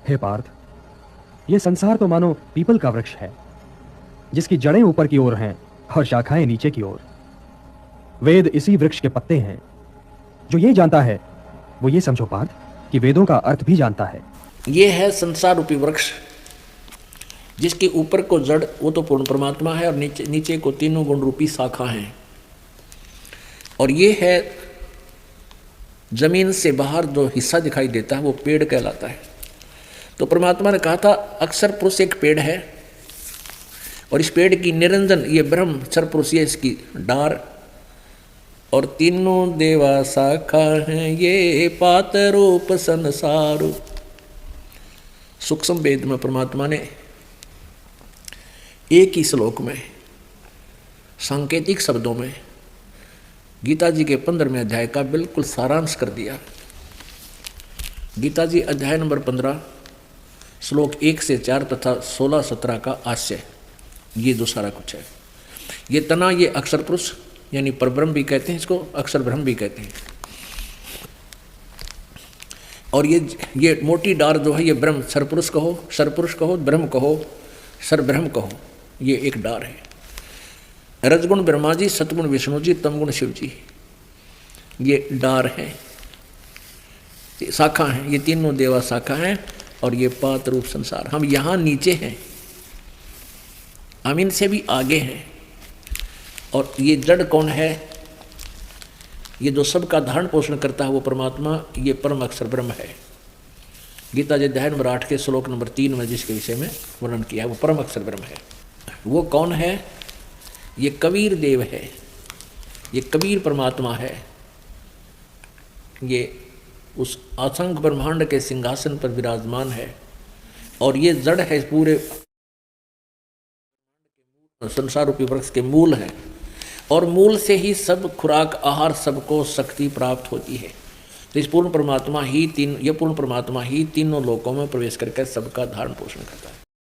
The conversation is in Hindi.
हे पार्थ, ये संसार तो मानो पीपल का वृक्ष है, जिसकी जड़ें ऊपर की ओर हैं और शाखाएं नीचे की ओर। वेद इसी वृक्ष के पत्ते हैं। जो ये जानता है वो ये समझो पार्थ कि वेदों का अर्थ भी जानता है। ये है संसार रूपी वृक्ष, जिसके ऊपर को जड़ वो तो पूर्ण परमात्मा है और नीचे नीचे को तीनों गुण रूपी शाखा हैं। और ये है जमीन से बाहर जो हिस्सा दिखाई देता है वो पेड़ कहलाता है। तो परमात्मा ने कहा था अक्षर पुरुष एक पेड़ है और इस पेड़ की निरंजन ये ब्रह्म अक्षर पुरुष ये इसकी डार और तीनों देवा शाखा हैं ये पात रूप संसार। सूक्ष्म वेद में परमात्मा ने एक ही श्लोक में सांकेतिक शब्दों में गीता जी के 15वें अध्याय का बिल्कुल सारांश कर दिया। गीता जी अध्याय नंबर 15 श्लोक 1 से 4 तथा 16-17 का आशय ये दो सारा कुछ है। ये तना ये अक्षर पुरुष यानी परब्रह्म भी कहते हैं, इसको अक्षर ब्रह्म भी कहते हैं। और ये मोटी डार जो है ये ब्रह्म सरपुरुष कहो, सरपुरुष कहो, ब्रह्म कहो, सरब्रह्म कहो, ये एक डार है। रजगुण ब्रह्मा जी, सतगुण विष्णु जी, तमगुण शिव जी, ये डार है, शाखा हैं, ये तीनों देवा शाखा हैं और ये पात रूप संसार। हम यहाँ नीचे हैं, हम इनसे भी आगे हैं। और ये जड़ कौन है? ये जो सबका धारण पोषण करता है वो परमात्मा, ये परम अक्षर ब्रह्म है। गीता जी अध्याय नंबर 8 के श्लोक नंबर 3 में जिसके विषय में वर्णन किया है वो परम अक्षर ब्रह्म है। वो कौन है? ये कबीर देव है, ये कबीर परमात्मा है। ये उस असंख्य ब्रह्मांड के सिंहासन पर विराजमान है और ये जड़ है, पूरे संसार रूपी वृक्ष के मूल है और मूल से ही सब खुराक आहार सबको शक्ति प्राप्त होती है। तो इस पूर्ण परमात्मा ही पूर्ण परमात्मा ही तीनों लोकों में प्रवेश करके सबका धारण पोषण करता है।